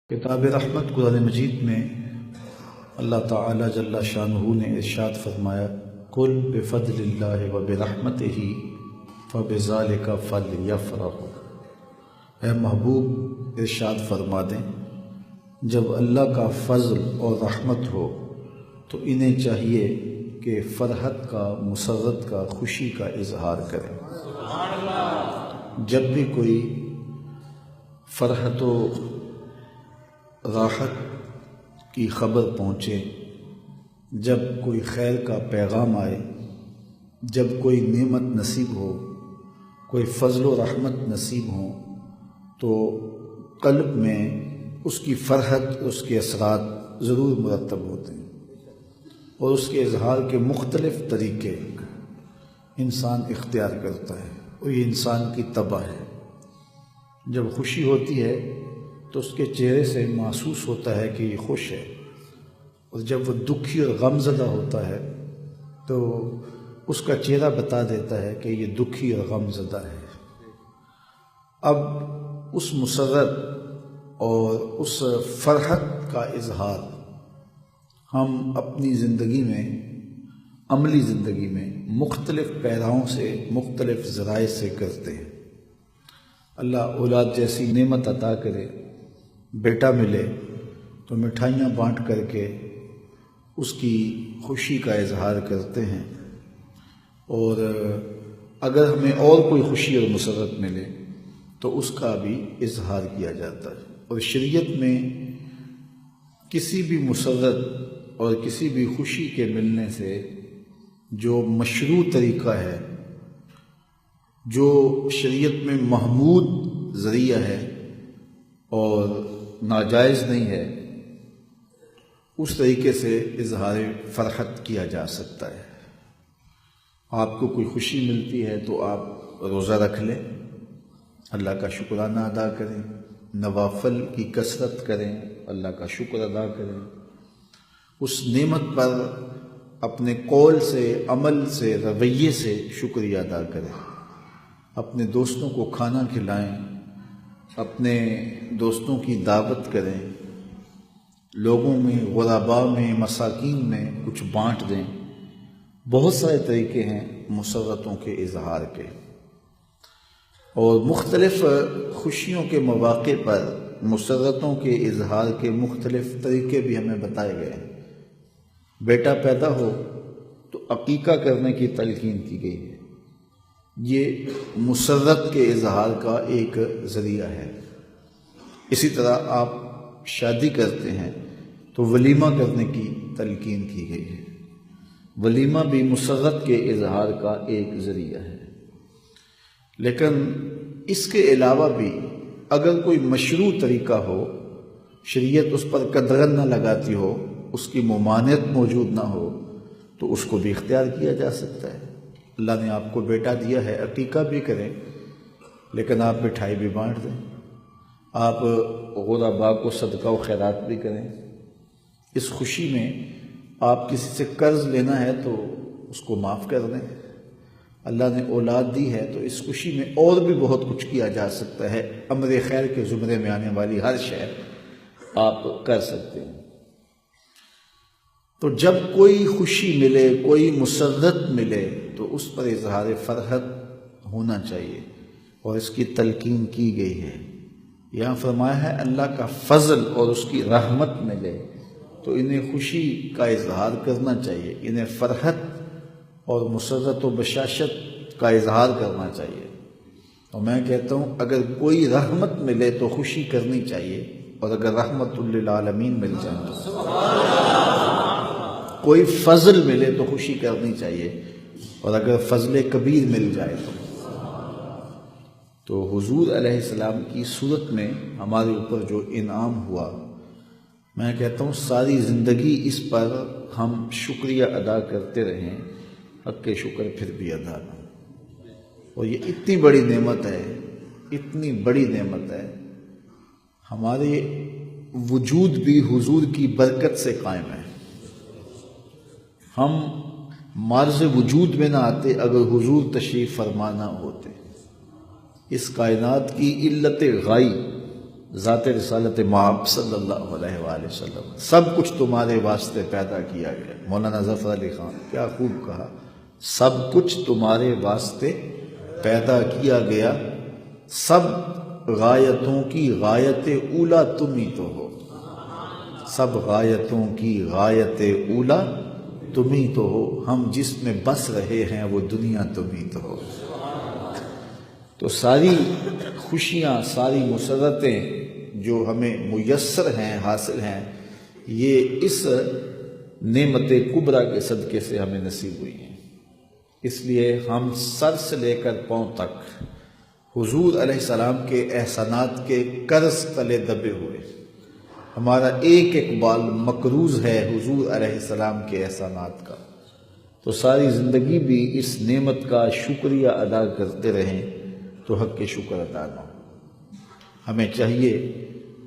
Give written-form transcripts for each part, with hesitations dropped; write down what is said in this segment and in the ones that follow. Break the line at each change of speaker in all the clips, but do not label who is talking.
کتاب رحمت قرآن مجید میں اللہ تعالی جل شانہ نے ارشاد فرمایا قل بفضل اللہ وبرحمتہ فبذلک فلیفرحوا۔ اے محبوب ارشاد فرما دیں جب اللہ کا فضل اور رحمت ہو تو انہیں چاہیے کہ فرحت کا، مسرت کا، خوشی کا اظہار کریں۔ جب بھی کوئی فرحت و راحت کی خبر پہنچے، جب کوئی خیر کا پیغام آئے، جب کوئی نعمت نصیب ہو، کوئی فضل و رحمت نصیب ہو، تو قلب میں اس کی فرحت، اس کے اثرات ضرور مرتب ہوتے ہیں، اور اس کے اظہار کے مختلف طریقے انسان اختیار کرتا ہے، اور یہ انسان کی طبع ہے۔ جب خوشی ہوتی ہے تو اس کے چہرے سے محسوس ہوتا ہے کہ یہ خوش ہے، اور جب وہ دکھی اور غم زدہ ہوتا ہے تو اس کا چہرہ بتا دیتا ہے کہ یہ دکھی اور غم زدہ ہے۔ اب اس مسرت اور اس فرحت کا اظہار ہم اپنی زندگی میں، عملی زندگی میں مختلف پیراؤں سے، مختلف ذرائع سے کرتے ہیں۔ اللہ اولاد جیسی نعمت عطا کرے، بیٹا ملے تو مٹھائیاں بانٹ کر کے اس کی خوشی کا اظہار کرتے ہیں، اور اگر ہمیں اور کوئی خوشی اور مسرت ملے تو اس کا بھی اظہار کیا جاتا ہے۔ اور شریعت میں کسی بھی مسرت اور کسی بھی خوشی کے ملنے سے جو مشروع طریقہ ہے، جو شریعت میں محمود ذریعہ ہے اور ناجائز نہیں ہے، اس طریقے سے اظہار فرحت کیا جا سکتا ہے۔ آپ کو کوئی خوشی ملتی ہے تو آپ روزہ رکھ لیں، اللہ کا شکرانہ ادا کریں، نوافل کی کثرت کریں، اللہ کا شکر ادا کریں، اس نعمت پر اپنے قول سے، عمل سے، رویے سے شکریہ ادا کریں، اپنے دوستوں کو کھانا کھلائیں، اپنے دوستوں کی دعوت کریں، لوگوں میں، غرباء میں، مساکین میں کچھ بانٹ دیں۔ بہت سارے طریقے ہیں مسرتوں کے اظہار کے، اور مختلف خوشیوں کے مواقع پر مسرتوں کے اظہار کے مختلف طریقے بھی ہمیں بتائے گئے ہیں۔ بیٹا پیدا ہو تو عقیقہ کرنے کی تلقین کی گئی ہے، یہ مسرت کے اظہار کا ایک ذریعہ ہے۔ اسی طرح آپ شادی کرتے ہیں تو ولیمہ کرنے کی تلقین کی گئی ہے، ولیمہ بھی مسرت کے اظہار کا ایک ذریعہ ہے۔ لیکن اس کے علاوہ بھی اگر کوئی مشروع طریقہ ہو، شریعت اس پر قدغن نہ لگاتی ہو، اس کی ممانعت موجود نہ ہو، تو اس کو بھی اختیار کیا جا سکتا ہے۔ اللہ نے آپ کو بیٹا دیا ہے، عقیقہ بھی کریں، لیکن آپ مٹھائی بھی بانٹ دیں، آپ غرباء کو صدقہ و خیرات بھی کریں۔ اس خوشی میں آپ کسی سے قرض لینا ہے تو اس کو معاف کر دیں۔ اللہ نے اولاد دی ہے تو اس خوشی میں اور بھی بہت کچھ کیا جا سکتا ہے۔ امر خیر کے زمرے میں آنے والی ہر شے آپ کر سکتے ہیں۔ تو جب کوئی خوشی ملے، کوئی مسرت ملے، تو اس پر اظہار فرحت ہونا چاہیے، اور اس کی تلقین کی گئی ہے۔ یہاں فرمایا ہے اللہ کا فضل اور اس کی رحمت ملے تو انہیں خوشی کا اظہار کرنا چاہیے، انہیں فرحت اور مسرت و بشاشت کا اظہار کرنا چاہیے۔ اور میں کہتا ہوں اگر کوئی رحمت ملے تو خوشی کرنی چاہیے، اور اگر رحمت للعالمین مل جائے تو کوئی فضل ملے تو خوشی کرنی چاہیے، اور اگر فضل کبیر مل جائے تو حضور علیہ السلام کی صورت میں ہمارے اوپر جو انعام ہوا، میں کہتا ہوں ساری زندگی اس پر ہم شکریہ ادا کرتے رہیں، حق کے شکر پھر بھی ادا نہ۔ اور یہ اتنی بڑی نعمت ہے، اتنی بڑی نعمت ہے، ہمارے وجود بھی حضور کی برکت سے قائم ہے۔ ہم معرض وجود میں نہ آتے اگر حضور تشریف فرما نہ ہوتے۔ اس کائنات کی علت غائی ذات رسالت مآب صلی اللہ علیہ وآلہ وسلم، سب کچھ تمہارے واسطے پیدا کیا گیا۔ مولانا ظفر علی خان کیا خوب کہا، سب کچھ تمہارے واسطے پیدا کیا گیا، سب غایتوں کی غایت اولا تم ہی تو ہو، سب غایتوں کی غایت اولا تم ہی تو ہو، ہم جس میں بس رہے ہیں وہ دنیا تم ہی تو ہو۔ تو ساری خوشیاں، ساری مسرتیں جو ہمیں میسر ہیں، حاصل ہیں، یہ اس نعمت کبریٰ کے صدقے سے ہمیں نصیب ہوئی ہیں۔ اس لیے ہم سر سے لے کر پاؤں تک حضور علیہ السلام کے احسانات کے قرض تلے دبے ہوئے، ہمارا ایک ایک بال مقروض ہے حضور علیہ السلام کے احسانات کا۔ تو ساری زندگی بھی اس نعمت کا شکریہ ادا کرتے رہیں تو حق کے شکر ادا نہ ہو۔ ہمیں چاہیے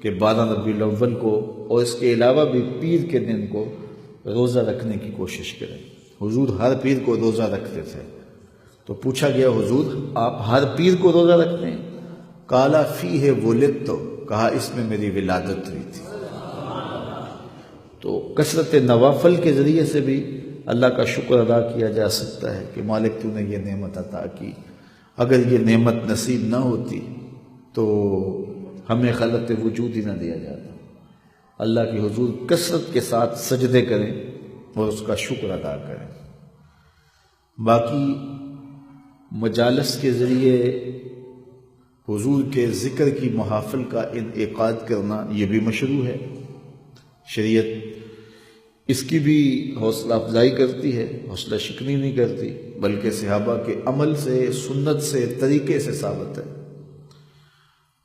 کہ 12 ربیع الاول کو اور اس کے علاوہ بھی پیر کے دن کو روزہ رکھنے کی کوشش کریں۔ حضور ہر پیر کو روزہ رکھتے تھے، تو پوچھا گیا حضور آپ ہر پیر کو روزہ رکھتے ہیں؟ قال فیہ ولدت، کہا اس میں میری ولادت ہوئی تھی۔ تو کثرت نوافل کے ذریعے سے بھی اللہ کا شکر ادا کیا جا سکتا ہے کہ مالک تو نے یہ نعمت عطا کی، اگر یہ نعمت نصیب نہ ہوتی تو ہمیں خلعت وجود ہی نہ دیا جاتا۔ اللہ کی حضور کثرت کے ساتھ سجدے کریں اور اس کا شکر ادا کریں۔ باقی مجالس کے ذریعے حضور کے ذکر کی محافل کا انعقاد کرنا یہ بھی مشروع ہے۔ شریعت اس کی بھی حوصلہ افزائی کرتی ہے، حوصلہ شکنی نہیں کرتی، بلکہ صحابہ کے عمل سے، سنت سے، طریقے سے ثابت ہے۔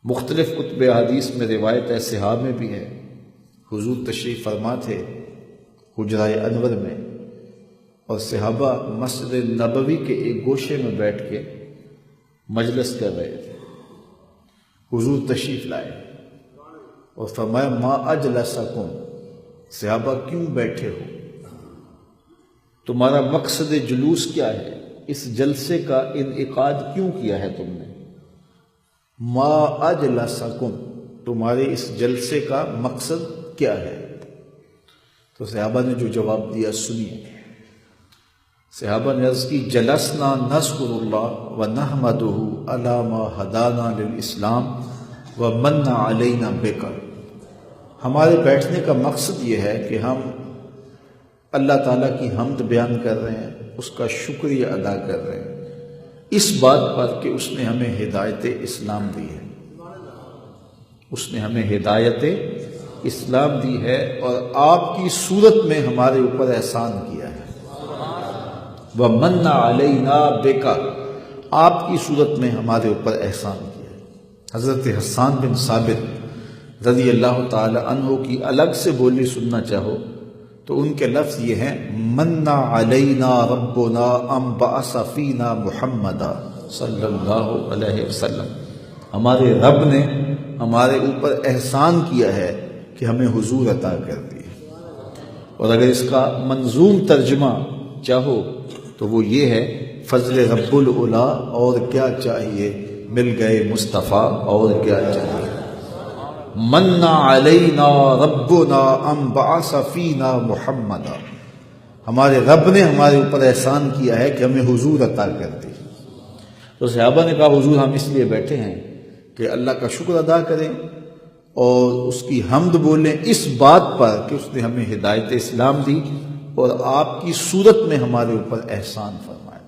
مختلف کتب حدیث میں روایت ہے، صحابہ میں بھی ہے، حضور تشریف فرما تھے حجرہ انور میں، اور صحابہ مسجد نبوی کے ایک گوشے میں بیٹھ کے مجلس کر رہے تھے۔ حضور تشریف لائے اور فرمایا ما اجلسکم، صحابہ کیوں بیٹھے ہو؟ تمہارا مقصد جلوس کیا ہے؟ اس جلسے کا انعقاد کیوں کیا ہے تم نے؟ ما اجلسکم، تمہارے اس جلسے کا مقصد کیا ہے؟ تو صحابہ نے جو جواب دیا سنیے۔ صحابہ نے عرض کی جلسنا نذکر اللہ ونحمدہ علی ما ہدانا للاسلام ومن علینا بک، ہمارے بیٹھنے کا مقصد یہ ہے کہ ہم اللہ تعالیٰ کی حمد بیان کر رہے ہیں، اس کا شکریہ ادا کر رہے ہیں اس بات پر کہ اس نے ہمیں ہدایت اسلام دی ہے، اس نے ہمیں ہدایت اسلام دی ہے اور آپ کی صورت میں ہمارے اوپر احسان کیا ہے۔ وَمَنَّ عَلَيْنَا بِكَ، آپ کی صورت میں ہمارے اوپر احسان کیا ہے۔ حضرت حسان بن ثابت رضی اللہ تعالی عنہ کی الگ سے بولی سننا چاہو تو ان کے لفظ یہ ہیں مَنَّ عَلَيْنَا رَبُّنَا أَن بَعَثَ فِينَا مُحَمَّدًا صلی اللہ علیہ وسلم، ہمارے رب نے ہمارے اوپر احسان کیا ہے کہ ہمیں حضور عطا کر دی۔ اور اگر اس کا منظوم ترجمہ چاہو تو وہ یہ ہے فضل رب العلا، اور کیا چاہیے، مل گئے مصطفیٰ، اور کیا چاہیے۔ من علینا ربنا ان بعث فینا محمدا، ہمارے رب نے ہمارے اوپر احسان کیا ہے کہ ہمیں حضور عطا کر دی۔ تو صحابہ نے کہا حضور ہم اس لیے بیٹھے ہیں کہ اللہ کا شکر ادا کریں اور اس کی حمد بولیں اس بات پر کہ اس نے ہمیں ہدایت اسلام دی اور آپ کی صورت میں ہمارے اوپر احسان فرمایا۔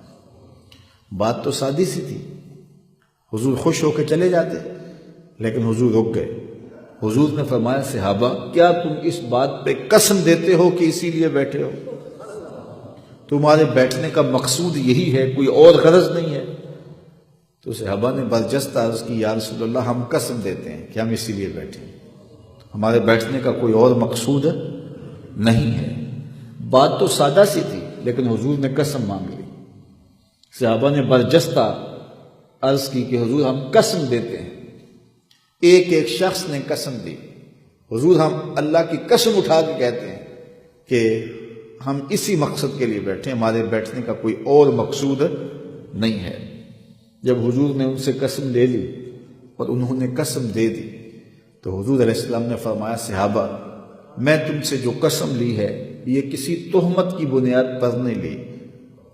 بات تو سادی سی تھی، حضور خوش ہو کے چلے جاتے، لیکن حضور رک گئے۔ حضور نے فرمایا صحابہ کیا تم اس بات پہ قسم دیتے ہو کہ اسی لیے بیٹھے ہو؟ تمہارے بیٹھنے کا مقصود یہی ہے، کوئی اور غرض نہیں ہے؟ تو صحابہ نے برجستہ عرض کی یا رسول اللہ ہم قسم دیتے ہیں کہ ہم اسی لیے بیٹھے ہیں، ہمارے بیٹھنے کا کوئی اور مقصود نہیں ہے۔ بات تو سادہ سی تھی لیکن حضور نے قسم مانگ لی۔ صحابہ نے برجستہ عرض کی کہ حضور ہم قسم دیتے ہیں، ایک ایک شخص نے قسم دی، حضور ہم اللہ کی قسم اٹھا کے کہتے ہیں کہ ہم اسی مقصد کے لیے بیٹھے ہیں، ہمارے بیٹھنے کا کوئی اور مقصود نہیں ہے۔ جب حضور نے ان سے قسم لے لی اور انہوں نے قسم دے دی تو حضور علیہ السلام نے فرمایا صحابہ میں تم سے جو قسم لی ہے یہ کسی تہمت کی بنیاد پر نہیں لی،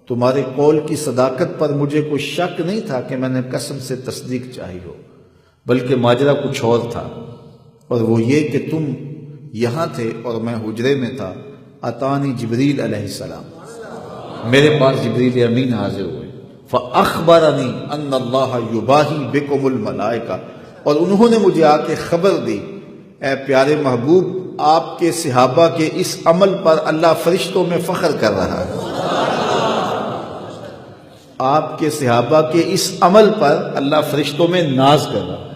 تمہارے قول کی صداقت پر مجھے کوئی شک نہیں تھا کہ میں نے قسم سے تصدیق چاہی ہو، بلکہ ماجرا کچھ اور تھا، اور وہ یہ کہ تم یہاں تھے اور میں حجرے میں تھا، اتانی جبریل علیہ السلام، میرے پاس جبریل امین حاضر ہوئے، فاخبرنی ان اللہ یباہی بکم الملائکہ، اور انہوں نے مجھے آ کے خبر دی اے پیارے محبوب آپ کے صحابہ کے اس عمل پر اللہ فرشتوں میں فخر کر رہا ہے، آپ کے صحابہ کے اس عمل پر اللہ فرشتوں میں ناز کر رہا ہے۔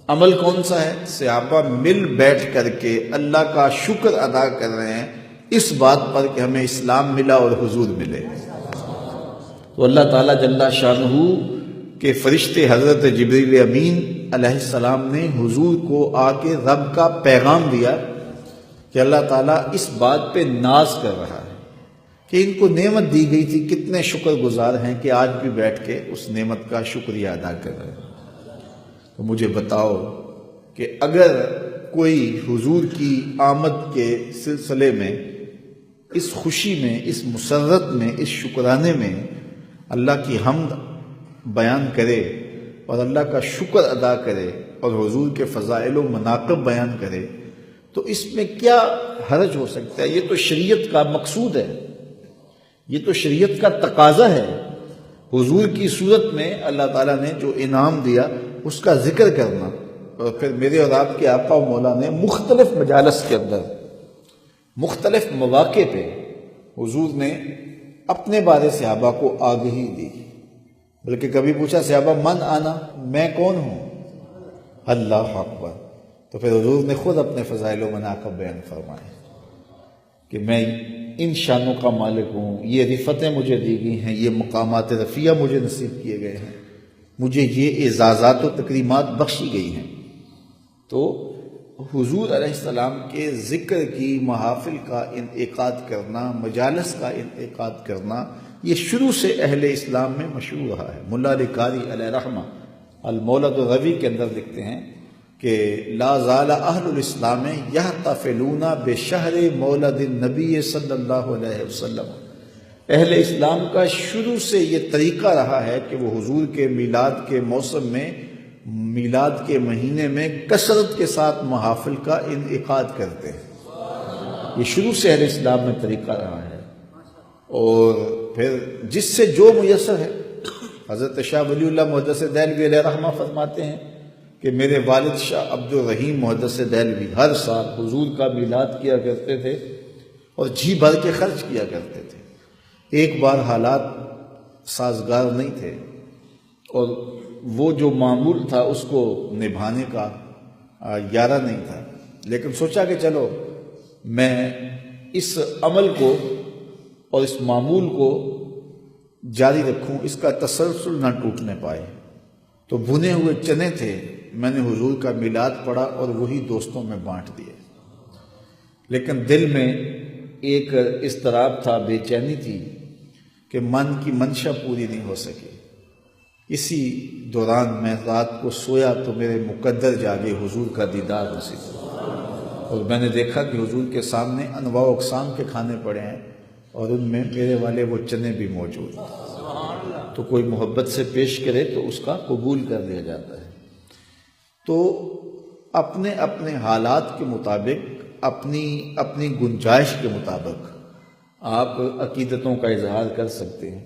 عمل کون سا ہے؟ صحابہ مل بیٹھ کر کے اللہ کا شکر ادا کر رہے ہیں اس بات پر کہ ہمیں اسلام ملا اور حضور ملے۔ تو اللہ تعالیٰ جل شانہ کے فرشتے حضرت جبریل امین علیہ السلام نے حضور کو آ کے رب کا پیغام دیا کہ اللہ تعالیٰ اس بات پہ ناز کر رہا ہے کہ ان کو نعمت دی گئی تھی، کتنے شکر گزار ہیں کہ آج بھی بیٹھ کے اس نعمت کا شکریہ ادا کر رہے ہیں۔ تو مجھے بتاؤ کہ اگر کوئی حضور کی آمد کے سلسلے میں، اس خوشی میں، اس مسرت میں، اس شکرانے میں اللہ کی حمد بیان کرے اور اللہ کا شکر ادا کرے اور حضور کے فضائل و مناقب بیان کرے، تو اس میں کیا حرج ہو سکتا ہے؟ یہ تو شریعت کا مقصود ہے، یہ تو شریعت کا تقاضا ہے۔ حضور کی صورت میں اللہ تعالیٰ نے جو انعام دیا اس کا ذکر کرنا، اور پھر میرے اور آپ کے آقا و مولا نے مختلف مجالس کے اندر، مختلف مواقع پہ حضور نے اپنے بارے صحابہ کو آگہی دی، بلکہ کبھی پوچھا صحابہ من آنا، میں کون ہوں؟ اللہ اکبر۔ تو پھر حضور نے خود اپنے فضائل و مناقب بیان فرمائے کہ میں ان شانوں کا مالک ہوں، یہ رفتیں مجھے دی گئی ہیں، یہ مقامات رفیع مجھے نصیب کیے گئے ہیں، مجھے یہ اعزازات و تکریمات بخشی گئی ہیں۔ تو حضور علیہ السلام کے ذکر کی محافل کا انعقاد کرنا، مجالس کا انعقاد کرنا، یہ شروع سے اہل اسلام میں مشہور رہا ہے۔ ملا علی قاری علیہ رحمہ المولد الروی کے اندر لکھتے ہیں کہ لا زال اہل الاسلام یحتفلون بشہر مولد النبی صلی اللہ علیہ وسلم، اہل اسلام کا شروع سے یہ طریقہ رہا ہے کہ وہ حضور کے میلاد کے موسم میں، میلاد کے مہینے میں کثرت کے ساتھ محافل کا انعقاد کرتے ہیں۔ یہ شروع سے اہل اسلام میں طریقہ رہا ہے، اور پھر جس سے جو میسر ہے، حضرت شاہ ولی اللہ محدث دہلوی علیہ رحمہ فرماتے ہیں کہ میرے والد شاہ عبد الرحیم محدث دہلوی ہر سال حضور کا میلاد کیا کرتے تھے اور جی بھر کے خرچ کیا کرتے تھے۔ ایک بار حالات سازگار نہیں تھے اور وہ جو معمول تھا اس کو نبھانے کا یارہ نہیں تھا، لیکن سوچا کہ چلو میں اس عمل کو اور اس معمول کو جاری رکھوں، اس کا تسلسل نہ ٹوٹنے پائے۔ تو بھنے ہوئے چنے تھے، میں نے حضور کا میلاد پڑھا اور وہی دوستوں میں بانٹ دیے، لیکن دل میں ایک اضطراب تھا، بے چینی تھی کہ من کی منشا پوری نہیں ہو سکی۔ اسی دوران میں رات کو سویا تو میرے مقدر جاگے، حضور کا دیدار نصیب ہوا، اور میں نے دیکھا کہ حضور کے سامنے انواع و اقسام کے کھانے پڑے ہیں اور ان میں میرے والے وہ چنے بھی موجود ہیں۔ تو کوئی محبت سے پیش کرے تو اس کا قبول کر لیا جاتا ہے۔ تو اپنے اپنے حالات کے مطابق، اپنی گنجائش کے مطابق آپ عقیدتوں کا اظہار کر سکتے ہیں،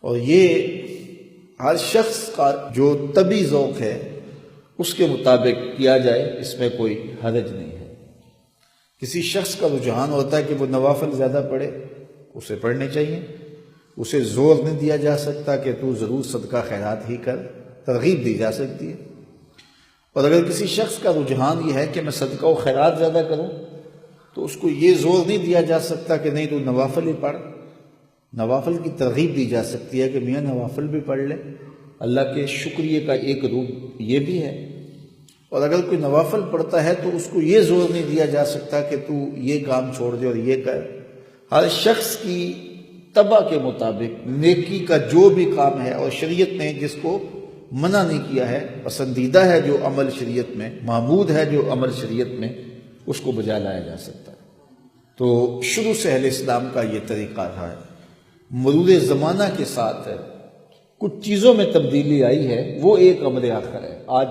اور یہ ہر شخص کا جو طبعی ذوق ہے اس کے مطابق کیا جائے، اس میں کوئی حرج نہیں ہے۔ کسی شخص کا رجحان ہوتا ہے کہ وہ نوافل زیادہ پڑھے، اسے پڑھنے چاہیے، اسے زور نہیں دیا جا سکتا کہ تو ضرور صدقہ خیرات ہی کر، ترغیب دی جا سکتی ہے۔ اور اگر کسی شخص کا رجحان یہ ہے کہ میں صدقہ و خیرات زیادہ کروں، تو اس کو یہ زور نہیں دیا جا سکتا کہ نہیں تو نوافل ہی پڑھ، نوافل کی ترغیب دی جا سکتی ہے کہ میاں نوافل بھی پڑھ لے، اللہ کے شکریہ کا ایک روپ یہ بھی ہے۔ اور اگر کوئی نوافل پڑھتا ہے تو اس کو یہ زور نہیں دیا جا سکتا کہ تو یہ کام چھوڑ دے اور یہ کر۔ ہر شخص کی طبع کے مطابق نیکی کا جو بھی کام ہے، اور شریعت نے جس کو منع نہیں کیا ہے، پسندیدہ ہے جو عمل شریعت میں، محمود ہے جو عمل شریعت میں، اس کو بجا لایا جا سکتا ہے۔ تو شروع سے اہل اسلام کا یہ طریقہ رہا ہے۔ مرور زمانہ کے ساتھ کچھ چیزوں میں تبدیلی آئی ہے، وہ ایک امر آخر ہے۔ آج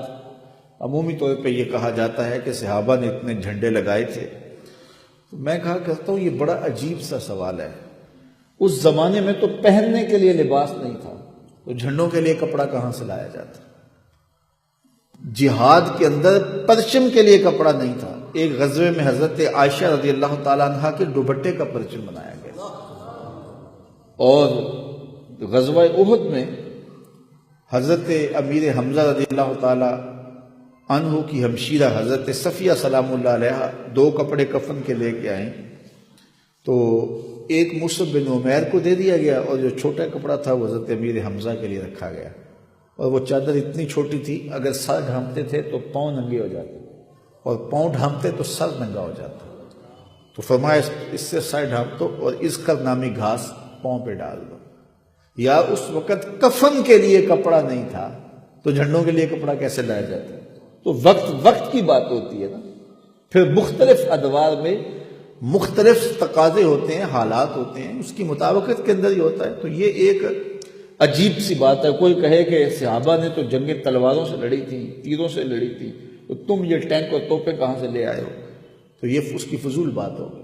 عمومی طور پہ یہ کہا جاتا ہے کہ صحابہ نے اتنے جھنڈے لگائے تھے، تو میں کہا کرتا ہوں یہ بڑا عجیب سا سوال ہے۔ اس زمانے میں تو پہننے کے لیے لباس نہیں تھا، تو جھنڈوں کے لیے کپڑا کہاں سے لایا جاتا؟ جہاد کے اندر پرچم کے لیے کپڑا نہیں تھا۔ ایک غزوے میں حضرت عائشہ رضی اللہ تعالیٰ عنہ کے دوپٹے کا پرچم بنایا گیا، اور غزوہ احد میں حضرت امیر حمزہ رضی اللہ تعالیٰ عنہ کی ہمشیرہ حضرت صفیہ سلام اللہ علیہ 2 کپڑے کفن کے لے کے آئیں، تو ایک مصعب بن عمیر کو دے دیا گیا، اور جو چھوٹا کپڑا تھا وہ حضرت امیر حمزہ کے لیے رکھا گیا۔ اور وہ چادر اتنی چھوٹی تھی، اگر سر ڈھانپتے تھے تو پاؤں ننگے ہو جاتے، اور پاؤں ڈھانپتے تو سر ننگا ہو جاتا۔ تو فرمایا اس سے سر ڈھانپ دو اور اس کا نامی گھاس پاؤں پہ ڈال دو۔ یا اس وقت کفن کے لیے کپڑا نہیں تھا، تو جھنڈوں کے لیے کپڑا کیسے لایا جاتا؟ تو وقت کی بات ہوتی ہے نا۔ پھر مختلف ادوار میں مختلف تقاضے ہوتے ہیں، حالات ہوتے ہیں، اس کی مطابقت کے اندر ہی ہوتا ہے۔ تو یہ ایک عجیب سی بات ہے۔ کوئی کہے کہ صحابہ نے تو جنگیں تلواروں سے لڑی تھی، تیروں سے لڑی تھی، تو تم یہ ٹینک اور توپیں کہاں سے لے آئے ہو؟ تو یہ اس کی فضول بات ہوگی۔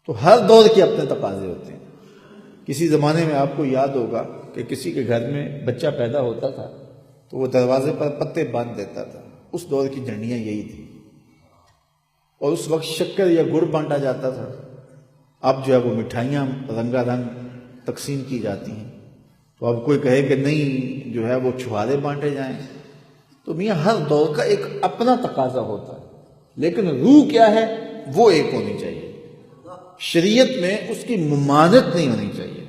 تو ہر دور کے اپنے تقاضے ہوتے ہیں۔ کسی زمانے میں آپ کو یاد ہوگا کہ کسی کے گھر میں بچہ پیدا ہوتا تھا تو وہ دروازے پر پتے باندھ دیتا تھا۔ اس دور کی جھنڈیاں یہی تھیں، اور اس وقت شکر یا گڑ بانٹا جاتا تھا۔ اب جو ہے وہ مٹھائیاں رنگا رنگ تقسیم کی جاتی ہیں۔ تو اب کوئی کہے کہ نہیں جو ہے وہ چھہارے بانٹے جائیں، تو میاں ہر دور کا ایک اپنا تقاضا ہوتا ہے، لیکن روح کیا ہے وہ ایک ہونی چاہیے۔ شریعت میں اس کی ممانعت نہیں ہونی چاہیے۔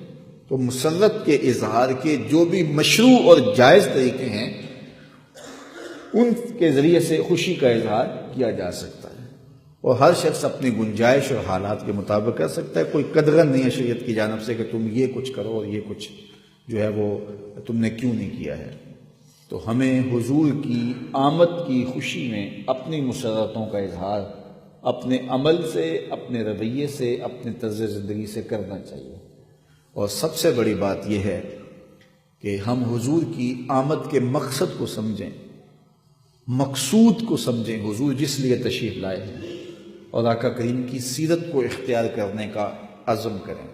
تو مسرت کے اظہار کے جو بھی مشروع اور جائز طریقے ہیں، ان کے ذریعے سے خوشی کا اظہار کیا جا سکتا ہے، اور ہر شخص اپنی گنجائش اور حالات کے مطابق کر سکتا ہے۔ کوئی قدغن نہیں ہے شریعت کی جانب سے کہ تم یہ کچھ کرو اور یہ کچھ جو ہے وہ تم نے کیوں نہیں کیا ہے۔ تو ہمیں حضور کی آمد کی خوشی میں اپنی مسرتوں کا اظہار اپنے عمل سے، اپنے رویے سے، اپنے طرز زندگی سے کرنا چاہیے۔ اور سب سے بڑی بات یہ ہے کہ ہم حضور کی آمد کے مقصد کو سمجھیں، مقصود کو سمجھیں، حضور جس لیے تشریف لائے ہیں، اور آقا کریم کی سیرت کو اختیار کرنے کا عزم کریں۔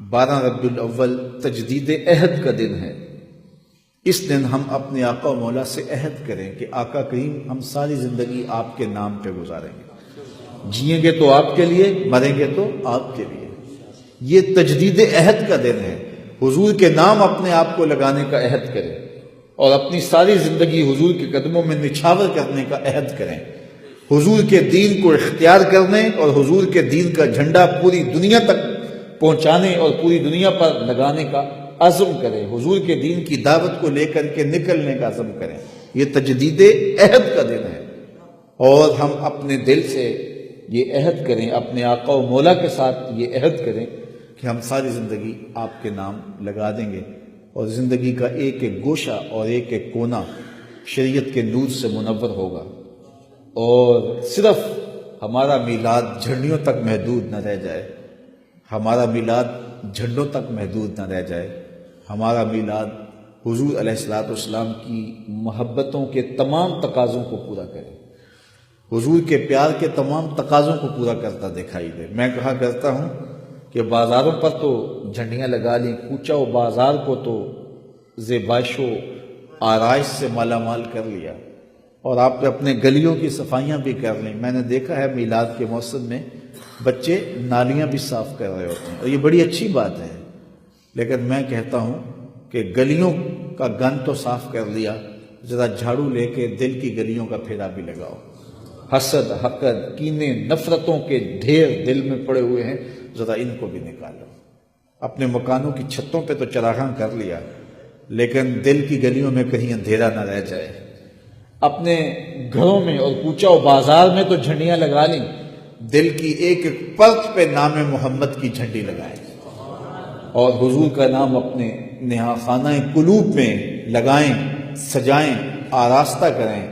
12 ربیع الاول تجدید عہد کا دن ہے۔ اس دن ہم اپنے آقا و مولا سے عہد کریں کہ آقا کریم ہم ساری زندگی آپ کے نام پہ گزاریں گے، جئیں گے تو آپ کے لیے، مریں گے تو آپ کے لیے۔ یہ تجدید عہد کا دن ہے۔ حضور کے نام اپنے آپ کو لگانے کا عہد کریں، اور اپنی ساری زندگی حضور کے قدموں میں نچھاور کرنے کا عہد کریں۔ حضور کے دین کو اختیار کرنے اور حضور کے دین کا جھنڈا پوری دنیا تک پہنچانے اور پوری دنیا پر لگانے کا عزم کریں۔ حضور کے دین کی دعوت کو لے کر کے نکلنے کا عزم کریں۔ یہ تجدید عہد کا دن ہے، اور ہم اپنے دل سے یہ عہد کریں، اپنے آقا و مولا کے ساتھ یہ عہد کریں کہ ہم ساری زندگی آپ کے نام لگا دیں گے، اور زندگی کا ایک ایک گوشہ اور ایک ایک کونا شریعت کے نور سے منور ہوگا، اور صرف ہمارا میلاد جھنڈیوں تک محدود نہ رہ جائے، ہمارا میلاد جھنڈوں تک محدود نہ رہ جائے، ہمارا میلاد حضور علیہ السلام کی محبتوں کے تمام تقاضوں کو پورا کرے، حضور کے پیار کے تمام تقاضوں کو پورا کرتا دکھائی دے۔ میں کہا کرتا ہوں کہ بازاروں پر تو جھنڈیاں لگا لیں، کوچہ و بازار کو تو زیبائش و آرائش سے مالا مال کر لیا، اور آپ نے اپنے گلیوں کی صفائیاں بھی کر لیں۔ میں نے دیکھا ہے میلاد کے موسم میں بچے نالیاں بھی صاف کر رہے ہوتے ہیں، اور یہ بڑی اچھی بات ہے، لیکن میں کہتا ہوں کہ گلیوں کا گند تو صاف کر لیا، ذرا جھاڑو لے کے دل کی گلیوں کا پھیرا بھی لگاؤ۔ حسد، حقد، کینے، نفرتوں کے ڈھیر دل میں پڑے ہوئے ہیں، ذرا ان کو بھی نکالو۔ اپنے مکانوں کی چھتوں پہ تو چراغاں کر لیا، لیکن دل کی گلیوں میں کہیں اندھیرا نہ رہ جائے۔ اپنے گھروں میں اور کوچہ و بازار میں تو جھنڈیاں لگا لیں، دل کی ایک ایک پرت پہ نام محمد کی جھنڈی لگائیں، اور حضور کا نام اپنے نہا خانہ قلوب میں لگائیں، سجائیں، آراستہ کریں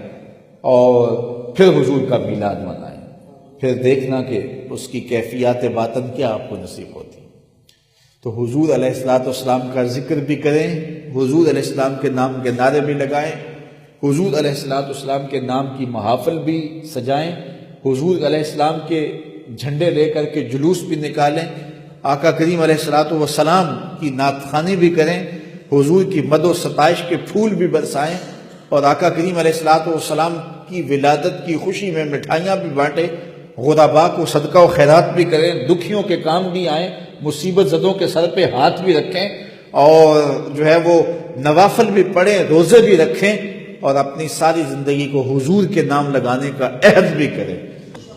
اور پھر حضور کا میلاد منائیں، پھر دیکھنا کہ اس کی کیفیات باطن کیا آپ کو نصیب ہوتی۔ تو حضور علیہ السلام کا ذکر بھی کریں، حضور علیہ السلام کے نام کے نعرے بھی لگائیں، حضور علیہ السلام کے نام کی محافل بھی سجائیں، حضور علیہ السلام کے جھنڈے لے کر کے جلوس بھی نکالیں، آقا کریم علیہ السلام کی نعت خوانی بھی کریں، حضور کی مد و ستائش کے پھول بھی برسائیں، اور آقا کریم علیہ السلام کی ولادت کی خوشی میں مٹھائیاں بھی بانٹیں، غرباء کو صدقہ و خیرات بھی کریں، دکھیوں کے کام بھی آئیں، مصیبت زدوں کے سر پہ ہاتھ بھی رکھیں، اور جو ہے وہ نوافل بھی پڑھیں، روزے بھی رکھیں، اور اپنی ساری زندگی کو حضور کے نام لگانے کا عہد بھی کریں۔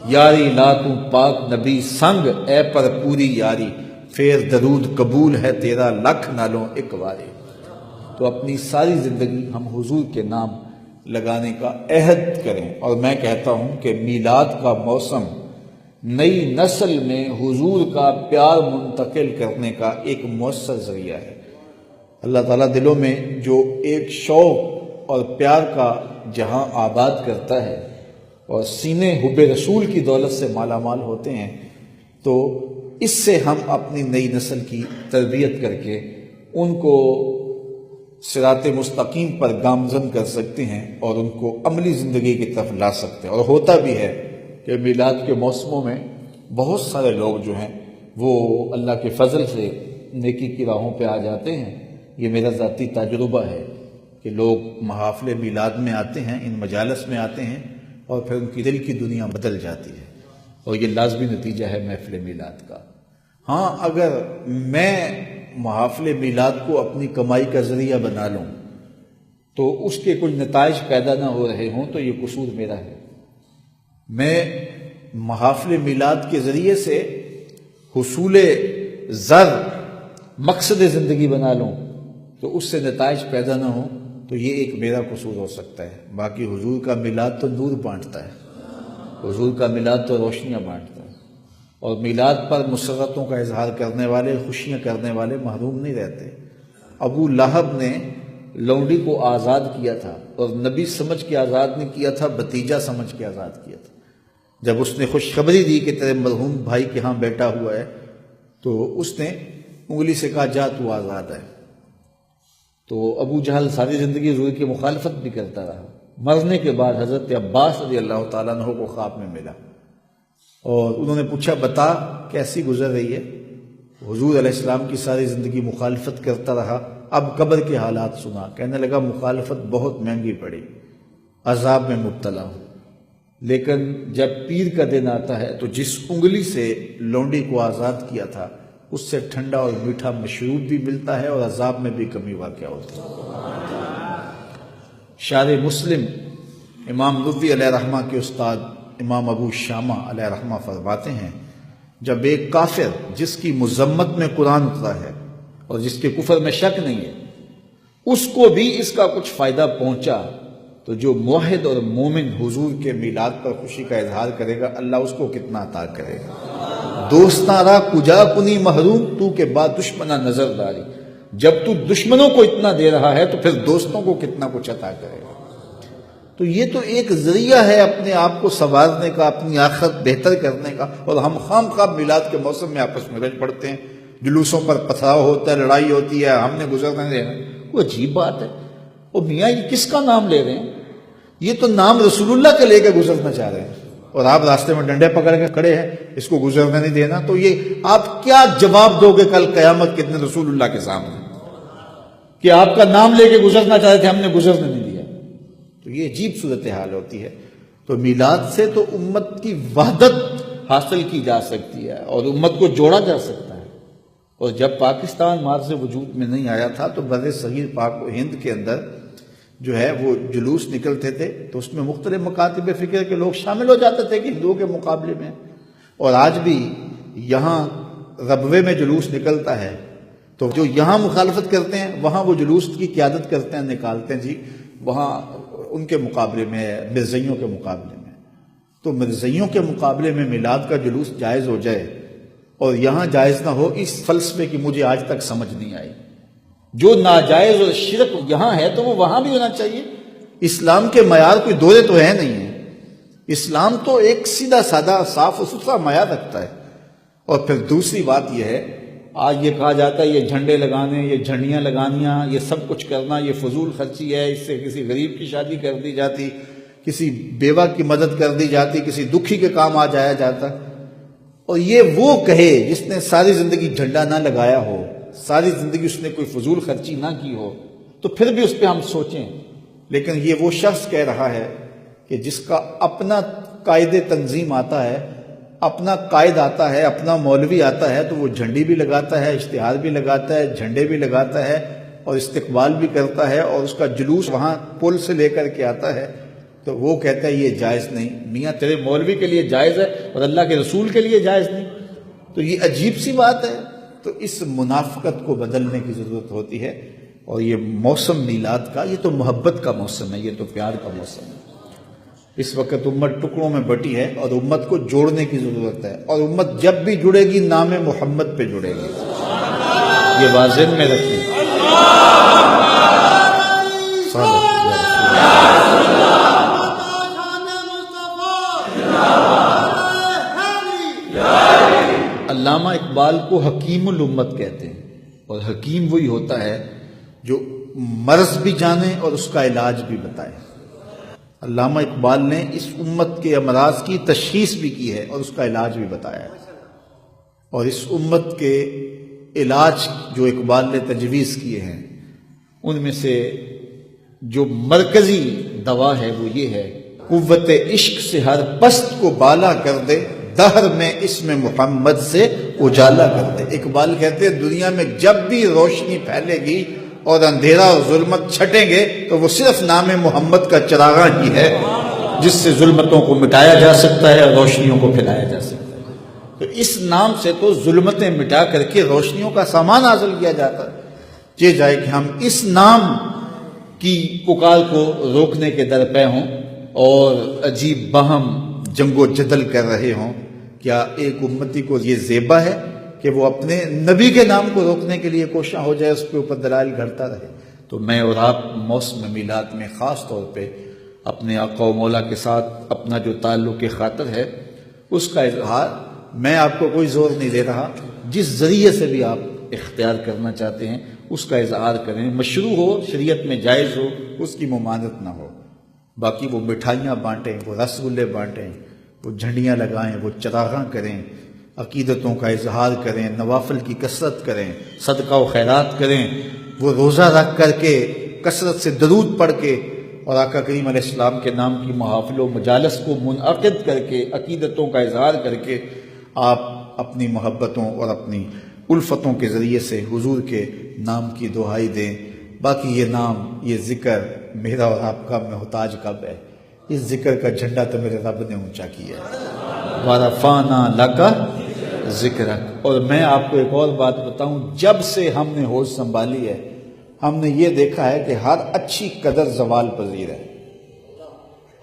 یاری لا تو پاک نبی سنگ اے پر پوری یاری، پھر درود قبول ہے تیرا لکھ نالوں ایک واری۔ تو اپنی ساری زندگی ہم حضور کے نام لگانے کا عہد کریں۔ اور میں کہتا ہوں کہ میلاد کا موسم نئی نسل میں حضور کا پیار منتقل کرنے کا ایک مؤثر ذریعہ ہے۔ اللہ تعالیٰ دلوں میں جو ایک شوق اور پیار کا جہاں آباد کرتا ہے اور سینے حب رسول کی دولت سے مالا مال ہوتے ہیں، تو اس سے ہم اپنی نئی نسل کی تربیت کر کے ان کو صراط مستقیم پر گامزن کر سکتے ہیں اور ان کو عملی زندگی کی طرف لا سکتے ہیں۔ اور ہوتا بھی ہے کہ میلاد کے موسموں میں بہت سارے لوگ جو ہیں وہ اللہ کے فضل سے نیکی کی راہوں پہ آ جاتے ہیں۔ یہ میرا ذاتی تجربہ ہے کہ لوگ محافل میلاد میں آتے ہیں، ان مجالس میں آتے ہیں، اور پھر ان کی دل کی دنیا بدل جاتی ہے، اور یہ لازمی نتیجہ ہے محفل میلاد کا۔ ہاں، اگر میں محافل میلاد کو اپنی کمائی کا ذریعہ بنا لوں تو اس کے کچھ نتائج پیدا نہ ہو رہے ہوں تو یہ قصور میرا ہے۔ میں محافل میلاد کے ذریعے سے حصول زر مقصد زندگی بنا لوں تو اس سے نتائج پیدا نہ ہوں تو یہ ایک میرا قصور ہو سکتا ہے۔ باقی حضور کا میلاد تو نور بانٹتا ہے، حضور کا میلاد تو روشنیاں بانٹتا ہے، اور میلاد پر مسرتوں کا اظہار کرنے والے، خوشیاں کرنے والے محروم نہیں رہتے۔ ابو لہب نے لونڈی کو آزاد کیا تھا، اور نبی سمجھ کے آزاد نہیں کیا تھا، بھتیجا سمجھ کے آزاد کیا تھا۔ جب اس نے خوشخبری دی کہ تیرے مرحوم بھائی کے ہاں بیٹا ہوا ہے تو اس نے انگلی سے کہا جا تو آزاد ہے۔ تو ابو جہل ساری زندگی حضور کی مخالفت بھی کرتا رہا۔ مرنے کے بعد حضرت عباس رضی اللہ تعالیٰ عنہ کو خواب میں ملا، اور انہوں نے پوچھا بتا کیسی گزر رہی ہے؟ حضور علیہ السلام کی ساری زندگی مخالفت کرتا رہا، اب قبر کے حالات سنا، کہنے لگا مخالفت بہت مہنگی پڑی، عذاب میں مبتلا ہوں، لیکن جب پیر کا دن آتا ہے تو جس انگلی سے لونڈی کو آزاد کیا تھا اس سے ٹھنڈا اور میٹھا مشروب بھی ملتا ہے اور عذاب میں بھی کمی واقع ہوتی ہے۔ شارح مسلم امام نووی علیہ رحمہ کے استاد امام ابو شامہ علیہ رحمہ فرماتے ہیں، جب ایک کافر جس کی مذمت میں قرآن اترا ہے اور جس کے کفر میں شک نہیں ہے اس کو بھی اس کا کچھ فائدہ پہنچا، تو جو موحد اور مومن حضور کے میلاد پر خوشی کا اظہار کرے گا اللہ اس کو کتنا عطا کرے گا۔ دوستاں را کجا کنی محروم تو کے بعد دشمنہ نظر داری، جب تو دشمنوں کو اتنا دے رہا ہے تو پھر دوستوں کو کتنا کچھ عطا کرے گا۔ تو یہ تو ایک ذریعہ ہے اپنے آپ کو سنوارنے کا، اپنی آخرت بہتر کرنے کا، اور ہم خام خواب میلاد کے موسم میں آپس میں رج پڑتے ہیں، جلوسوں پر پتھراؤ ہوتا ہے، لڑائی ہوتی ہے، ہم نے گزرنے دینا۔ وہ عجیب بات ہے، وہ میاں یہ کس کا نام لے رہے ہیں؟ یہ تو نام رسول اللہ کا لے کے گزرنا چاہ رہے ہیں، اور آپ راستے میں ڈنڈے پکڑ کے کھڑے ہیں، اس کو گزرنے نہیں دینا۔ تو یہ آپ کیا جواب دو گے کل قیامت کے دن رسول اللہ کے سامنے کہ آپ کا نام لے کے گزرنا چاہ رہے تھے، ہم نے گزرنے نہیں دیا؟ تو یہ عجیب صورتحال ہوتی ہے۔ تو میلاد سے تو امت کی وحدت حاصل کی جا سکتی ہے اور امت کو جوڑا جا سکتا ہے۔ اور جب پاکستان مارز وجود میں نہیں آیا تھا تو بر صغیر پاک و ہند کے اندر جو ہے وہ جلوس نکلتے تھے تو اس میں مختلف مکاتب فکر کے لوگ شامل ہو جاتے تھے کہ ہندوؤں کے مقابلے میں، اور آج بھی یہاں ربوے میں جلوس نکلتا ہے تو جو یہاں مخالفت کرتے ہیں وہاں وہ جلوس کی قیادت کرتے ہیں، نکالتے ہیں جی وہاں ان کے مقابلے میں، مرزائیوں کے مقابلے میں۔ تو مرزائیوں کے مقابلے میں میلاد کا جلوس جائز ہو جائے اور یہاں جائز نہ ہو، اس فلسفے کی مجھے آج تک سمجھ نہیں آئی جو ناجائز اور شرک یہاں ہے تو وہ وہاں بھی ہونا چاہیے۔ اسلام کے معیار کوئی دورے تو ہے نہیں ہے، اسلام تو ایک سیدھا سادہ صاف و ستھرا معیار رکھتا ہے۔ اور پھر دوسری بات یہ ہے، آج یہ کہا جاتا ہے یہ جھنڈے لگانے، یہ جھنڈیاں لگانیاں، یہ سب کچھ کرنا یہ فضول خرچی ہے، اس سے کسی غریب کی شادی کر دی جاتی، کسی بیوہ کی مدد کر دی جاتی، کسی دکھی کے کام آ جایا جاتا۔ اور یہ وہ کہے جس نے ساری زندگی جھنڈا نہ لگایا ہو، ساری زندگی اس نے کوئی فضول خرچی نہ کی ہو، تو پھر بھی اس پہ ہم سوچیں۔ لیکن یہ وہ شخص کہہ رہا ہے کہ جس کا اپنا قائد تنظیم آتا ہے، اپنا قائد آتا ہے، اپنا مولوی آتا ہے، تو وہ جھنڈی بھی لگاتا ہے، اشتہار بھی لگاتا ہے، جھنڈے بھی لگاتا ہے اور استقبال بھی کرتا ہے، اور اس کا جلوس وہاں پل سے لے کر کے آتا ہے، تو وہ کہتا ہے یہ جائز نہیں۔ میاں تیرے مولوی کے لیے جائز ہے اور اللہ کے رسول کے لیے جائز نہیں، تو یہ عجیب سی بات ہے۔ تو اس منافقت کو بدلنے کی ضرورت ہوتی ہے۔ اور یہ موسم میلاد کا، یہ تو محبت کا موسم ہے، یہ تو پیار کا موسم ہے۔ اس وقت امت ٹکڑوں میں بٹی ہے اور امت کو جوڑنے کی ضرورت ہے، اور امت jab بھی جڑے گی نام محمد پہ جڑے گی، یہ واضح میں رکھیں۔ علامہ اقبال کو حکیم الامت کہتے ہیں، اور حکیم وہی ہوتا ہے جو مرض بھی جانے اور اس کا علاج بھی بتائے۔ علامہ اقبال نے اس امت کے امراض کی تشخیص بھی کی ہے اور اس کا علاج بھی بتایا ہے، اور اس امت کے علاج جو اقبال نے تجویز کیے ہیں ان میں سے جو مرکزی دوا ہے وہ یہ ہے، قوت عشق سے ہر پست کو بالا کر دے، دہر میں اسم محمد سے اجالا کر دے۔ اقبال کہتے ہیں دنیا میں جب بھی روشنی پھیلے گی اور اندھیرا اور ظلمت چھٹیں گے تو وہ صرف نام محمد کا چراغاں ہی ہے جس سے ظلمتوں کو مٹایا جا سکتا ہے اور روشنیوں کو پھیلایا جا سکتا ہے۔ تو اس نام سے تو ظلمتیں مٹا کر کے روشنیوں کا سامان حاصل کیا جاتا ہے۔ یہ جائے کہ ہم اس نام کی پکار کو روکنے کے درپے ہوں اور عجیب بہم جنگ و جدل کر رہے ہوں، کیا ایک امتی کو یہ زیبا ہے کہ وہ اپنے نبی کے نام کو روکنے کے لیے کوشاں ہو جائے، اس کے اوپر دلائل گھڑتا رہے؟ تو میں اور آپ موسم میلاد میں خاص طور پہ اپنے آقا و مولا کے ساتھ اپنا جو تعلق خاطر ہے اس کا اظہار، میں آپ کو کوئی زور نہیں دے رہا، جس ذریعے سے بھی آپ اختیار کرنا چاہتے ہیں اس کا اظہار کریں، مشروع ہو، شریعت میں جائز ہو، اس کی ممانعت نہ ہو۔ باقی وہ مٹھائیاں بانٹیں، وہ رس گلے بانٹیں، وہ جھنڈیاں لگائیں، وہ چراغاں کریں، عقیدتوں کا اظہار کریں، نوافل کی کثرت کریں، صدقہ و خیرات کریں، وہ روزہ رکھ کر کے کثرت سے درود پڑھ کے اور آقا کریم علیہ السلام کے نام کی محافل و مجالس کو منعقد کر کے عقیدتوں کا اظہار کر کے آپ اپنی محبتوں اور اپنی الفتوں کے ذریعے سے حضور کے نام کی دعائی دیں۔ باقی یہ نام، یہ ذکر میرا اور آپ کا محتاج کب ہے؟ اس ذکر کا جھنڈا تو میرے رب نے اونچا کیا ہے، وَرَفَعْنَا لَكَ ذِكْرَكَ۔ اور میں آپ کو ایک اور بات بتاؤں، جب سے ہم نے ہوش سنبھالی ہے ہم نے یہ دیکھا ہے کہ ہر اچھی قدر زوال پذیر ہے،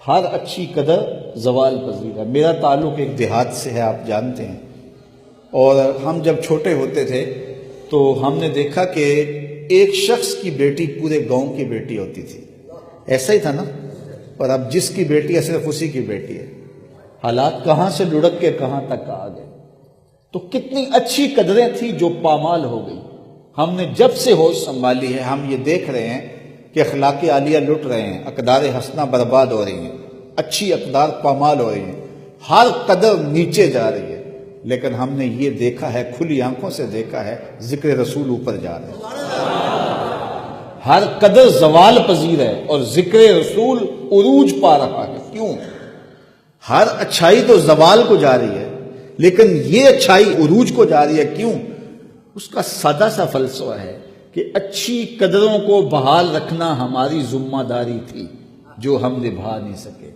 ہر اچھی قدر زوال پذیر ہے۔ میرا تعلق ایک دیہات سے ہے، آپ جانتے ہیں، اور ہم جب چھوٹے ہوتے تھے تو ہم نے دیکھا کہ ایک شخص کی بیٹی پورے گاؤں کی بیٹی ہوتی تھی، ایسا ہی تھا نا؟ اور اب جس کی بیٹی ہے صرف اسی کی بیٹی ہے۔ حالات کہاں سے لڑک کے کہاں تک آ گئے۔ تو کتنی اچھی قدریں تھیں جو پامال ہو گئی۔ ہم نے جب سے ہوش سنبھالی ہے ہم یہ دیکھ رہے ہیں کہ اخلاق عالیہ لٹ رہے ہیں، اقدار حسنہ برباد ہو رہی ہیں، اچھی اقدار پامال ہو رہی ہیں، ہر قدر نیچے جا رہی ہے۔ لیکن ہم نے یہ دیکھا ہے، کھلی آنکھوں سے دیکھا ہے، ذکر رسول اوپر جا رہے ہیں، ہر قدر زوال پذیر ہے اور ذکر رسول عروج پا رہا ہے۔ کیوں؟ ہر اچھائی تو زوال کو جا رہی ہے لیکن یہ اچھائی عروج کو جا رہی ہے۔ کیوں؟ اس کا سادہ سا فلسفہ ہے کہ اچھی قدروں کو بحال رکھنا ہماری ذمہ داری تھی جو ہم نبھا نہیں سکے،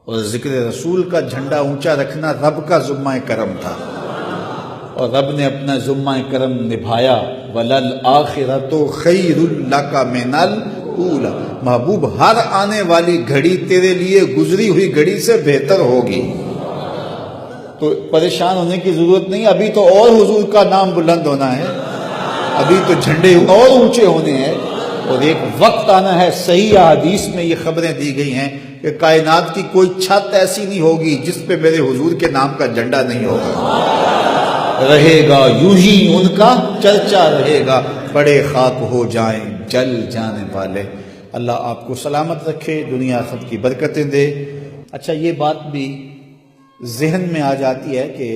اور ذکر رسول کا جھنڈا اونچا رکھنا رب کا ذمہ کرم تھا، اور رب نے اپنا ذمہ کرم نبھایا۔ وَلَلْآخِرَةُ خَيْرٌ لَكَ مِنَ الْأُولَىٰ۔ محبوب ہر آنے والی گھڑی تیرے لیے گزری ہوئی گھڑی سے بہتر ہوگی، تو پریشان ہونے کی ضرورت نہیں، ابھی تو اور حضور کا نام بلند ہونا ہے، ابھی تو جھنڈے اور اونچے ہونے ہیں، اور ایک وقت آنا ہے، صحیح احادیث میں یہ خبریں دی گئی ہیں کہ کائنات کی کوئی چھت ایسی نہیں ہوگی جس پہ میرے حضور کے نام کا جھنڈا نہیں ہوگا، رہے گا یوں ہی ان کا چرچا رہے گا، بڑے خاک ہو جائیں جل جانے والے۔ اللہ آپ کو سلامت رکھے، دنیا آخرت کی برکتیں دے۔ اچھا، یہ بات بھی ذہن میں آ جاتی ہے کہ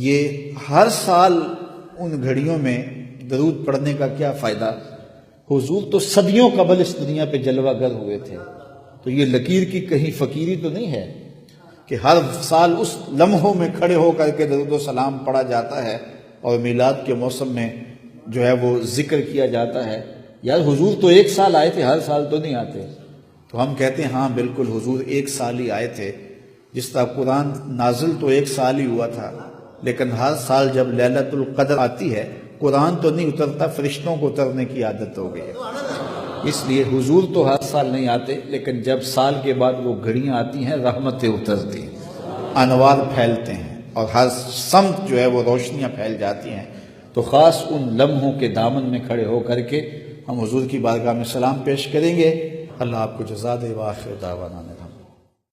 یہ ہر سال ان گھڑیوں میں درود پڑھنے کا کیا فائدہ؟ حضور تو صدیوں قبل اس دنیا پہ جلوہ گر ہوئے تھے، تو یہ لکیر کی کہیں فقیری تو نہیں ہے کہ ہر سال اس لمحوں میں کھڑے ہو کر کے درود و سلام پڑھا جاتا ہے اور میلاد کے موسم میں جو ہے وہ ذکر کیا جاتا ہے۔ یار حضور تو ایک سال آئے تھے، ہر سال تو نہیں آتے۔ تو ہم کہتے ہیں ہاں بالکل حضور ایک سال ہی آئے تھے، جس طرح قرآن نازل تو ایک سال ہی ہوا تھا، لیکن ہر سال جب لیلۃ القدر آتی ہے قرآن تو نہیں اترتا، فرشتوں کو اترنے کی عادت ہو گئی ہے۔ اس لیے حضور تو ہر سال نہیں آتے، لیکن جب سال کے بعد وہ گھڑیاں آتی ہیں رحمتیں اترتی ہیں، انوار پھیلتے ہیں اور ہر سمت جو ہے وہ روشنیاں پھیل جاتی ہیں۔ تو خاص ان لمحوں کے دامن میں کھڑے ہو کر کے ہم حضور کی بارگاہ میں سلام پیش کریں گے۔ اللہ آپ کو جزا دے۔ وآخر دعوانا